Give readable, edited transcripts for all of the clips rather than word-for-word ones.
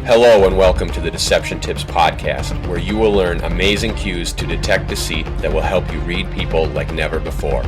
Hello and welcome to the Deception Tips podcast, where you will learn amazing cues to detect deceit that will help you read people like never before.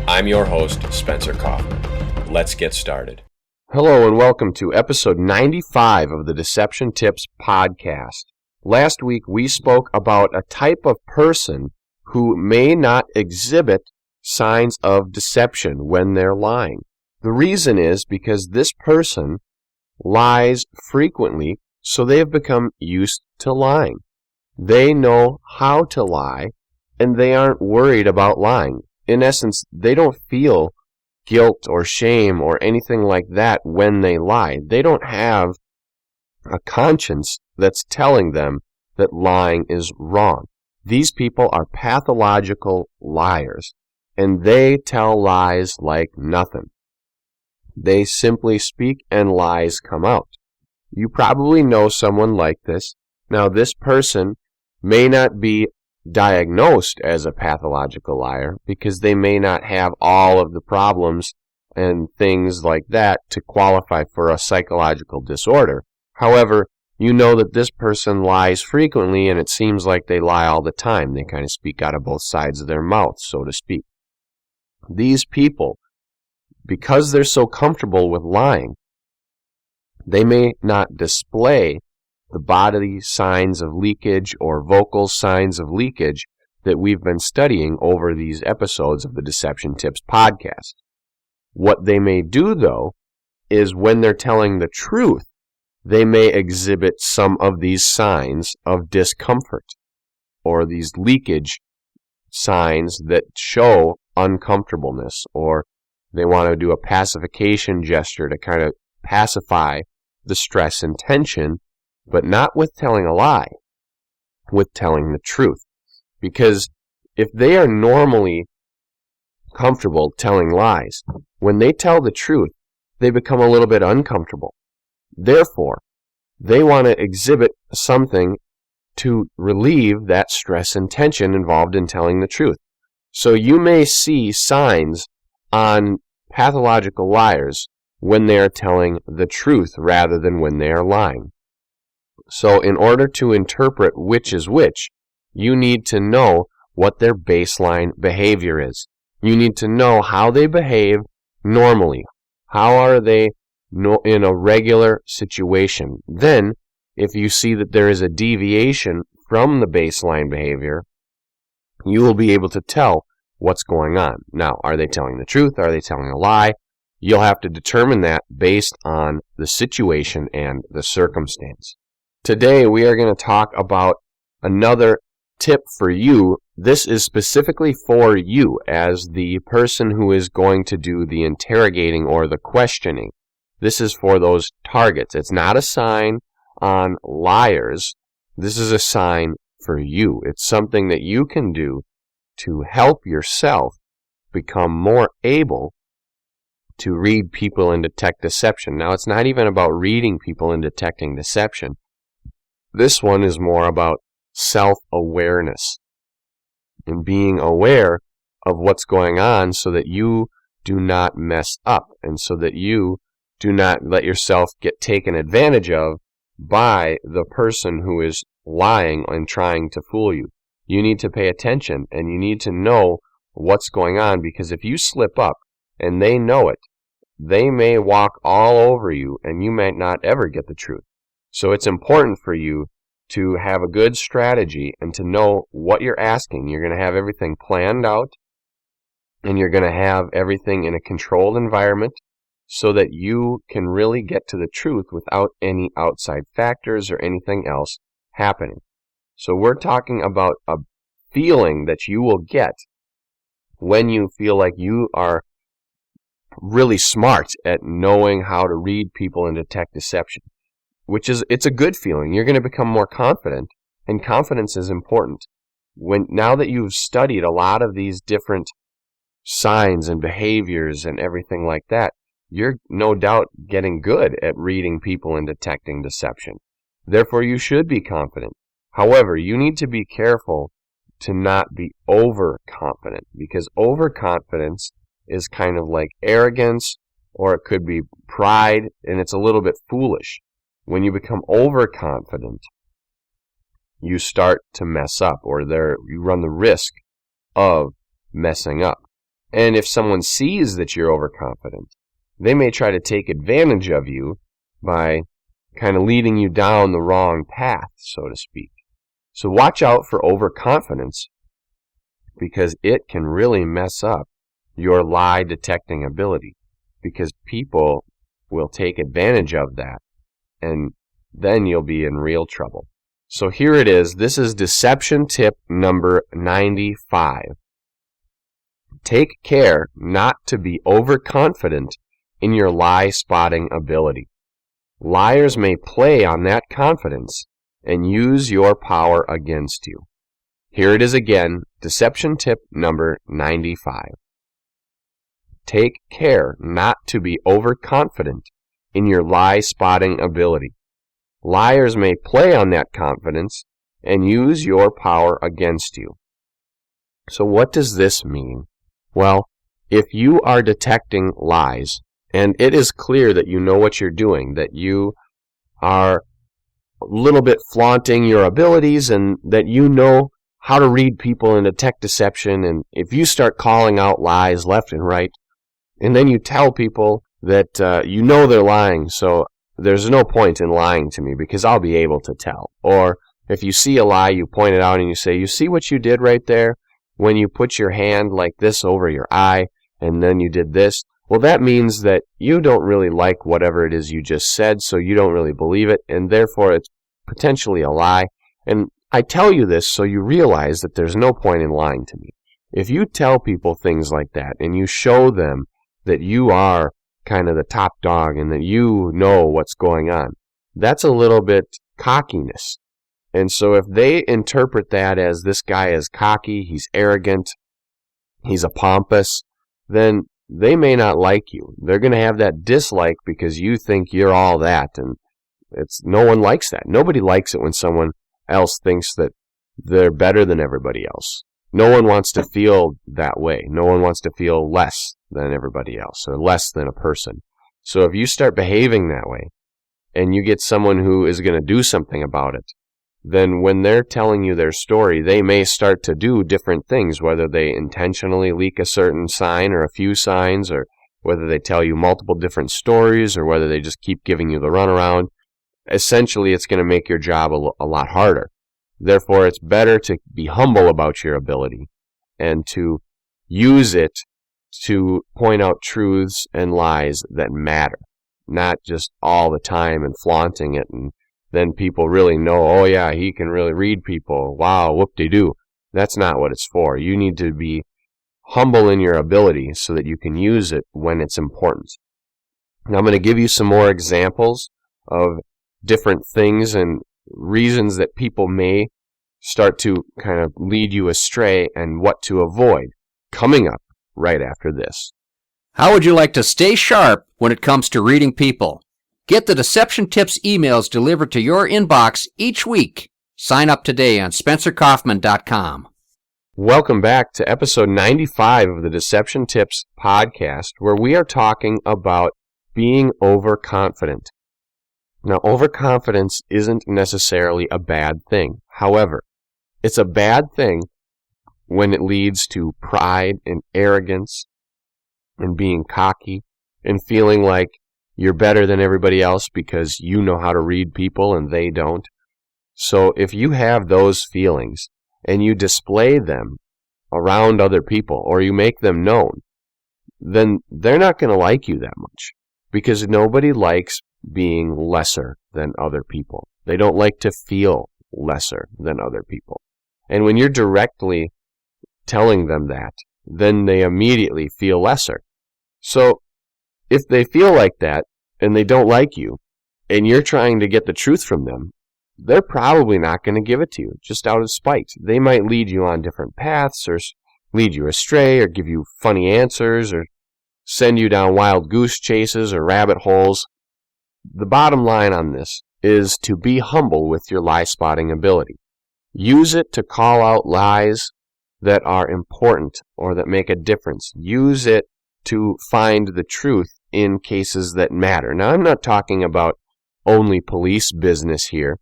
I'm your host, Spencer Kaufman. Let's get started. Hello and welcome to episode 95 of the Deception Tips podcast. Last week we spoke about a type of person who may not exhibit signs of deception when they're lying. The reason is because this person lies frequently, so they have become used to lying. They know how to lie, and they aren't worried about lying. In essence, they don't feel guilt or shame or anything like that when they lie. They don't have a conscience that's telling them that lying is wrong. These people are pathological liars, and they tell lies like nothing. They simply speak and lies come out. You probably know someone like this. Now, this person may not be diagnosed as a pathological liar because they may not have all of the problems and things like that to qualify for a psychological disorder. However, you know that this person lies frequently, and it seems like they lie all the time. They kind of speak out of both sides of their mouth, so to speak. These people, because they're so comfortable with lying, they may not display the bodily signs of leakage or vocal signs of leakage that we've been studying over these episodes of the Deception Tips podcast. What they may do, though, is when they're telling the truth, they may exhibit some of these signs of discomfort or these leakage signs that show uncomfortableness, or they want to do a pacification gesture to kind of pacify the stress and tension, but not with telling a lie, with telling the truth. Because if they are normally comfortable telling lies, when they tell the truth, they become a little bit uncomfortable. Therefore, they want to exhibit something to relieve that stress and tension involved in telling the truth. So you may see signs on pathological liars when they are telling the truth rather than when they are lying. So in order to interpret which is which, you need to know what their baseline behavior is. You need to know how they behave normally. How are they in a regular situation? Then, if you see that there is a deviation from the baseline behavior, you will be able to tell what's going on. Now, are they telling the truth? Are they telling a lie? You'll have to determine that based on the situation and the circumstance. Today, we are going to talk about another tip for you. This is specifically for you as the person who is going to do the interrogating or the questioning. This is for those targets. It's not a sign on liars. This is a sign for you. It's something that you can do to help yourself become more able to read people and detect deception. Now, it's not even about reading people and detecting deception. This one is more about self-awareness and being aware of what's going on so that you do not mess up and so that you do not let yourself get taken advantage of by the person who is lying and trying to fool you. You need to pay attention and you need to know what's going on, because if you slip up and they know it, they may walk all over you and you might not ever get the truth. So it's important for you to have a good strategy and to know what you're asking. You're going to have everything planned out and you're going to have everything in a controlled environment so that you can really get to the truth without any outside factors or anything else happening. So we're talking about a feeling that you will get when you feel like you are really smart at knowing how to read people and detect deception, it's a good feeling. You're going to become more confident, and confidence is important. Now that you've studied a lot of these different signs and behaviors and everything like that, you're no doubt getting good at reading people and detecting deception. Therefore, you should be confident. However, you need to be careful to not be overconfident, because overconfidence is kind of like arrogance, or it could be pride, and it's a little bit foolish. when you become overconfident, you start to mess up, or you run the risk of messing up. And if someone sees that you're overconfident, they may try to take advantage of you by kind of leading you down the wrong path, so to speak. So watch out for overconfidence, because it can really mess up your lie detecting ability, because people will take advantage of that, and then you'll be in real trouble. So here it is. This is deception tip number 95. Take care not to be overconfident in your lie spotting ability. Liars may play on that confidence and use your power against you. Here it is again, deception tip number 95. Take care not to be overconfident in your lie spotting ability. Liars may play on that confidence and use your power against you. So what does this mean? Well, if you are detecting lies, and it is clear that you know what you're doing, that you are a little bit flaunting your abilities, and that you know how to read people and detect deception, and if you start calling out lies left and right, and then you tell people that you know they're lying, so there's no point in lying to me because I'll be able to tell. Or if you see a lie, you point it out and you say, you see what you did right there when you put your hand like this over your eye and then you did this? Well, that means that you don't really like whatever it is you just said, so you don't really believe it, and therefore it's potentially a lie. And I tell you this so you realize that there's no point in lying to me. If you tell people things like that and you show them that you are kind of the top dog and that you know what's going on, that's a little bit cockiness. And so if they interpret that as this guy is cocky, he's arrogant, he's a pompous, then they may not like you. They're going to have that dislike because you think you're all that, and no one likes that. Nobody likes it when someone else thinks that they're better than everybody else. No one wants to feel that way. No one wants to feel less than everybody else or less than a person. So if you start behaving that way and you get someone who is going to do something about it, then when they're telling you their story, they may start to do different things, whether they intentionally leak a certain sign or a few signs, or whether they tell you multiple different stories, or whether they just keep giving you the runaround. Essentially, it's going to make your job a lot harder. Therefore, it's better to be humble about your ability and to use it to point out truths and lies that matter, not just all the time and flaunting it, and then people really know, oh yeah, he can really read people. Wow, whoop-de-doo. That's not what it's for. You need to be humble in your ability so that you can use it when it's important. Now I'm going to give you some more examples of different things and reasons that people may start to kind of lead you astray and what to avoid, coming up right after this. How would you like to stay sharp when it comes to reading people? Get the Deception Tips emails delivered to your inbox each week. Sign up today on SpencerKaufman.com. Welcome back to episode 95 of the Deception Tips podcast, where we are talking about being overconfident. Now, overconfidence isn't necessarily a bad thing. However, it's a bad thing when it leads to pride and arrogance and being cocky and feeling like you're better than everybody else because you know how to read people and they don't. So if you have those feelings and you display them around other people or you make them known, then they're not going to like you that much, because nobody likes being lesser than other people. They don't like to feel lesser than other people. And when you're directly telling them that, then they immediately feel lesser. So if they feel like that and they don't like you and you're trying to get the truth from them, they're probably not going to give it to you just out of spite. They might lead you on different paths or lead you astray or give you funny answers or send you down wild goose chases or rabbit holes. The bottom line on this is to be humble with your lie spotting ability. Use it to call out lies that are important or that make a difference. Use it to find the truth in cases that matter. Now, I'm not talking about only police business here.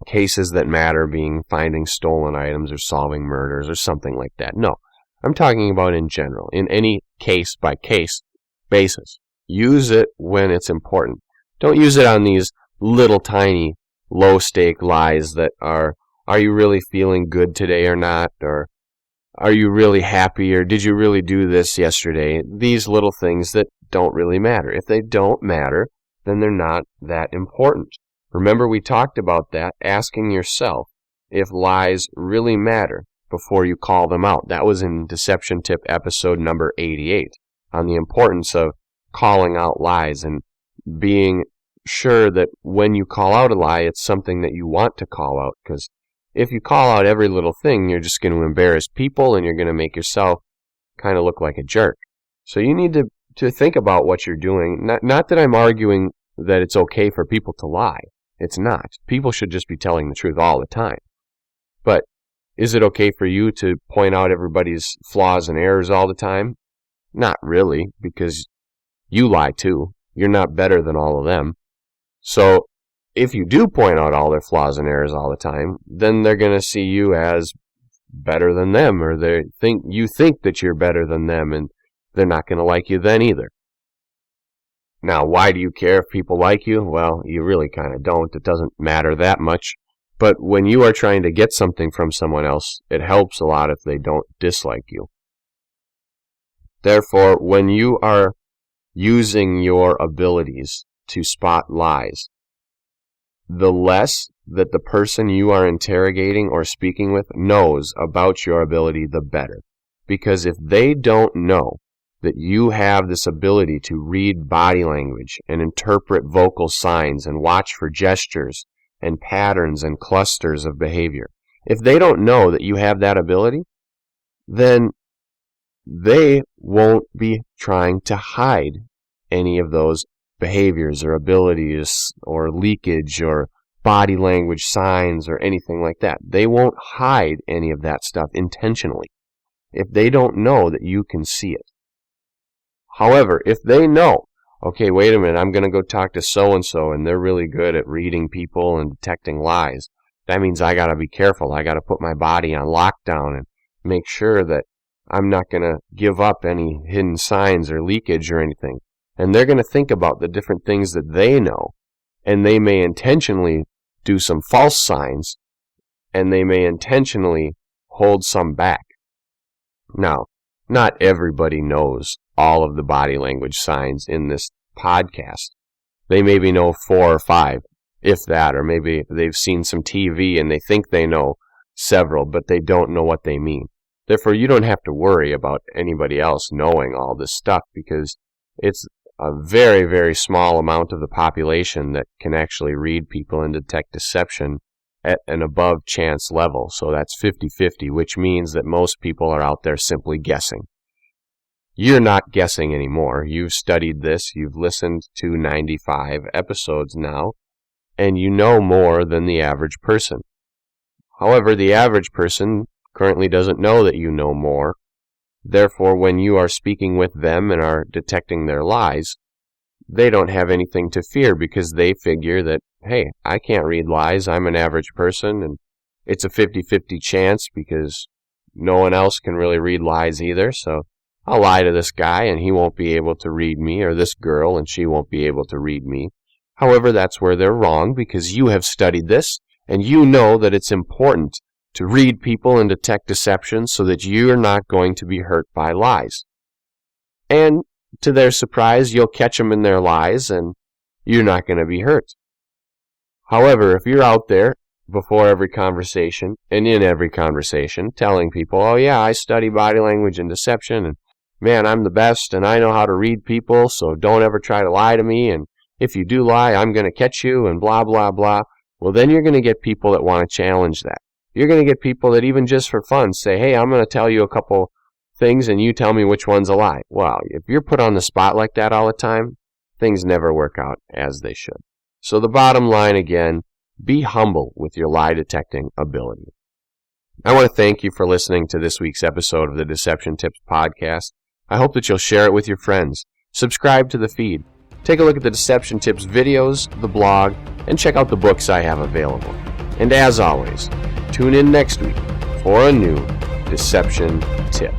Cases that matter being finding stolen items or solving murders or something like that. No, I'm talking about in general, in any case-by-case basis. Use it when it's important. Don't use it on these little tiny low-stake lies that are you really feeling good today or not? Or are you really happy? Or did you really do this yesterday? These little things that don't really matter. If they don't matter, then they're not that important. Remember, we talked about that, asking yourself if lies really matter before you call them out. That was in Deception Tip episode number 88 on the importance of calling out lies and being sure that when you call out a lie, it's something that you want to call out. Because if you call out every little thing, you're just going to embarrass people and you're going to make yourself kind of look like a jerk. So you need to think about what you're doing. Not that I'm arguing that it's okay for people to lie. It's not. People should just be telling the truth all the time. But is it okay for you to point out everybody's flaws and errors all the time? Not really, because you lie too. You're not better than all of them. So if you do point out all their flaws and errors all the time, then they're going to see you as better than them, or you think that you're better than them, and they're not going to like you then either. Now, why do you care if people like you? Well, you really kind of don't. It doesn't matter that much. But when you are trying to get something from someone else, it helps a lot if they don't dislike you. Therefore, when you are using your abilities to spot lies, the less that the person you are interrogating or speaking with knows about your ability, the better. Because if they don't know that you have this ability to read body language and interpret vocal signs and watch for gestures and patterns and clusters of behavior, if they don't know that you have that ability, then they won't be trying to hide any of those behaviors or abilities or leakage or body language signs or anything like that. They won't hide any of that stuff intentionally if they don't know that you can see it. However, if they know, okay, wait a minute, I'm going to go talk to so-and-so and they're really good at reading people and detecting lies, that means I got to be careful. I got to put my body on lockdown and make sure that I'm not going to give up any hidden signs or leakage or anything. And they're going to think about the different things that they know, and they may intentionally do some false signs, and they may intentionally hold some back. Now, not everybody knows all of the body language signs in this podcast. They maybe know 4 or 5, if that, or maybe they've seen some TV and they think they know several, but they don't know what they mean. Therefore, you don't have to worry about anybody else knowing all this stuff, because it's a very, very small amount of the population that can actually read people and detect deception at an above chance level. So that's 50-50, which means that most people are out there simply guessing. You're not guessing anymore. You've studied this. You've listened to 95 episodes now, and you know more than the average person. However, the average person currently doesn't know that you know more. Therefore, when you are speaking with them and are detecting their lies, they don't have anything to fear, because they figure that, hey, I can't read lies. I'm an average person, and it's a 50-50 chance because no one else can really read lies either. So I'll lie to this guy and he won't be able to read me, or this girl and she won't be able to read me. However, that's where they're wrong, because you have studied this and you know that it's important to read people and detect deception so that you're not going to be hurt by lies. And to their surprise, you'll catch them in their lies and you're not going to be hurt. However, if you're out there before every conversation and in every conversation telling people, oh yeah, I study body language and deception, and man, I'm the best and I know how to read people, so don't ever try to lie to me, and if you do lie, I'm going to catch you, and blah, blah, blah, well, then you're going to get people that want to challenge that. You're going to get people that even just for fun say, hey, I'm going to tell you a couple things and you tell me which one's a lie. Well, if you're put on the spot like that all the time, things never work out as they should. So the bottom line again, be humble with your lie detecting ability. I want to thank you for listening to this week's episode of the Deception Tips podcast. I hope that you'll share it with your friends. Subscribe to the feed. Take a look at the Deception Tips videos, the blog, and check out the books I have available. And as always, tune in next week for a new Deception Tip.